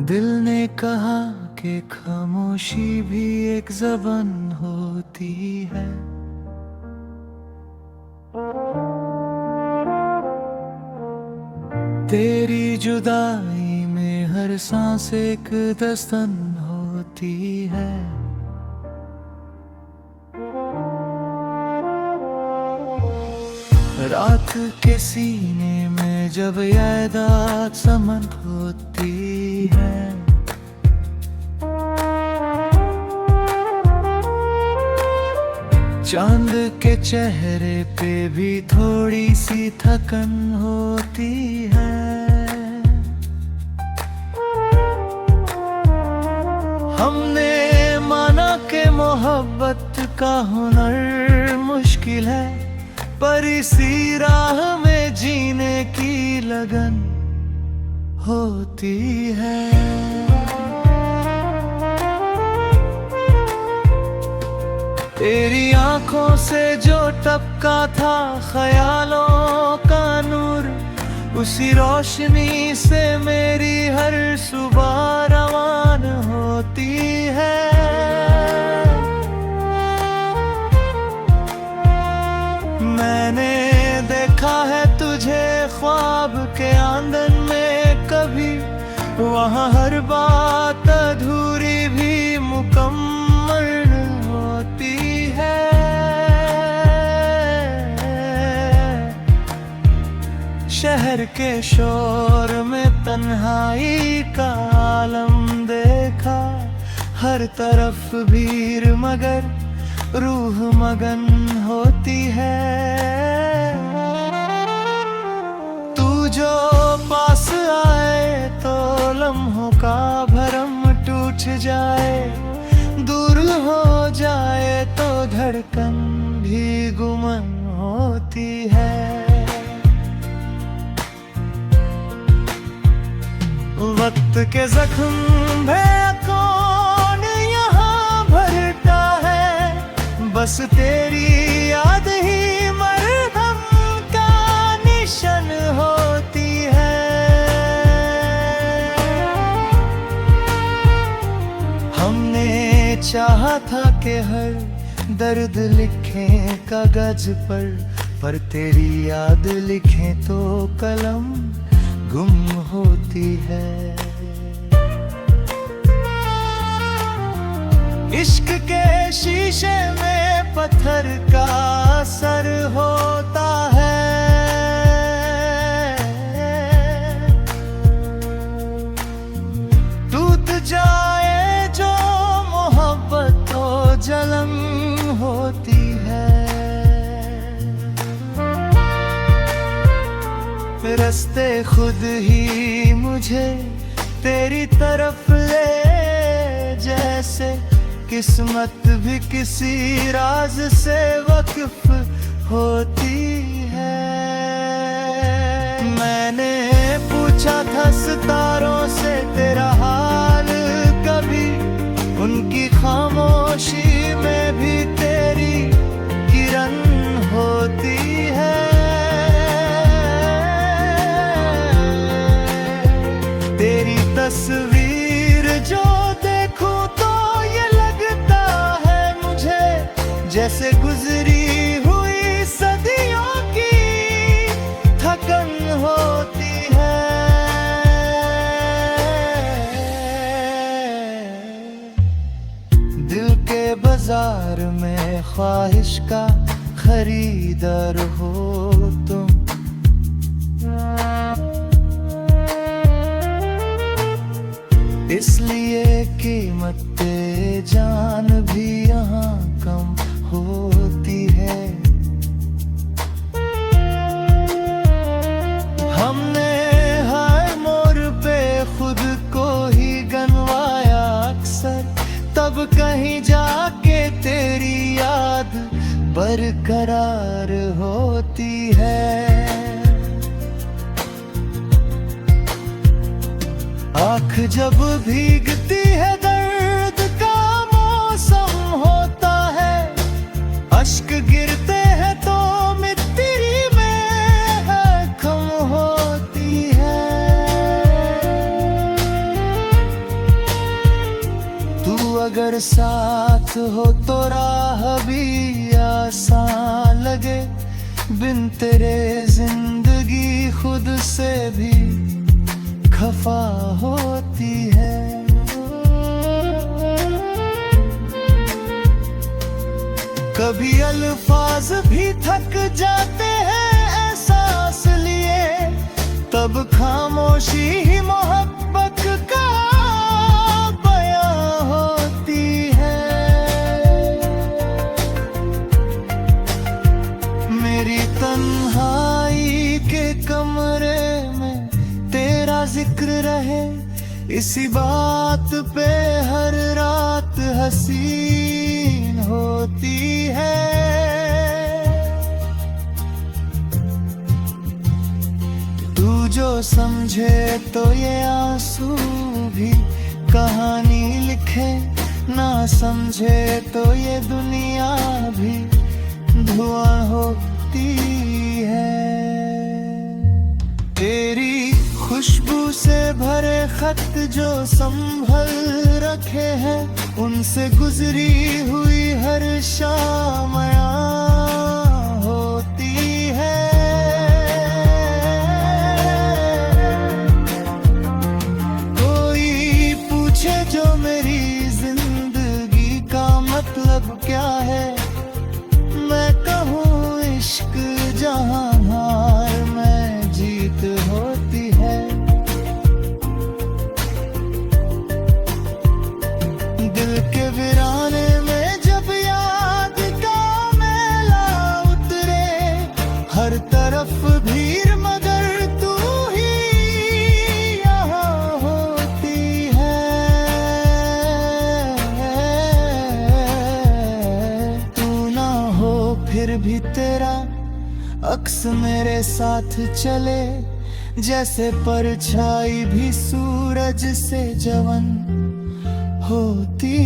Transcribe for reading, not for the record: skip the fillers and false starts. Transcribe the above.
दिल ने कहा कि खामोशी भी एक ज़बान होती है। तेरी जुदाई में हर सांस एक दस्तन होती है। रात के सीने में जब यादात समन होती है, चांद के चेहरे पे भी थोड़ी सी थकन होती है। हमने माना कि मोहब्बत का हुनर मुश्किल है, पर इसी राह में जीने की लगन होती है। तेरी आंखों से जो टपका था ख्यालों का नूर, उसी रोशनी से मेरी हर सुबह रवान होती है। मैंने देखा है तुझे ख्वाब के आंगन में कभी, वहाँ हर बात अधूरी भी मुकम्मल होती है। शहर के शोर में तन्हाई का आलम देखा, हर तरफ भीड़ मगर रूह मगन होती है। तू जो पास आए तो लम्हों का भरम टूट जाए, दूर हो जाए तो धड़कन भी गुमन होती है। वक्त के जख्म भे कौन यहाँ भरता है, बस तेरी याद ही मरहम का निशान होती है। हमने चाहा था कि हर दर्द लिखें कागज पर तेरी याद लिखें तो कलम गुम होती है। इश्क के शीशे में पत्थर का असर होता है। टूट जाए जो मोहब्बत तो जलन होती है। रास्ते खुद ही मुझे तेरी तरफ ले, जैसे किस्मत भी किसी राज से वक्फ होती है। मैंने पूछा था सितारों से तेरा हाल कभी, उनकी खामोशी में भी तेरी किरण होती है। तेरी तस्वीर जो देखूं तो ये लगता है मुझे, जैसे गुजरी हुई सदियों की थकन होती है। दिल के बाजार में ख्वाहिश का खरीदार हो तुम, इसलिए कीमत जान भी यहाँ कम होती है। हमने हर मोड़ पे खुद को ही गनवाया अक्सर, तब कहीं जाके तेरी याद बरकरार होती है। आँख जब भीगती है दर्द का मौसम होता है, अश्क गिरते हैं तो मिट्टी में खम होती है। अगर साथ हो तो राह भी आसान लगे, बिन तेरे जिंदगी खुद से भी खफा होती है। कभी अल्फाज भी थक जाते हैं एहसास लिए, तब खामोशी ही मोहब्बत का बयां होती है। मेरी तन्हाई के कमरे में तेरा जिक्र रहे, इसी बात पे हर रात हसीन होती है। तू जो समझे तो ये आंसू भी कहानी लिखे, ना समझे तो ये दुनिया भी धुआं होती है। तेरी खुशबू से भरे खत जो संभल रखे हैं, उनसे गुजरी हुई हर शाम यहाँ होती है। कोई पूछे जो मेरी जिंदगी का मतलब क्या है, मैं कहूँ इश्क जहाँ हार में जीत होती है। दिल के वीराने में जब याद का मेला उतरे, हर तरफ भीड़ मगर तू ही यहाँ होती है। तू ना हो फिर भी तेरा अक्स मेरे साथ चले, जैसे परछाई भी सूरज से जवन होती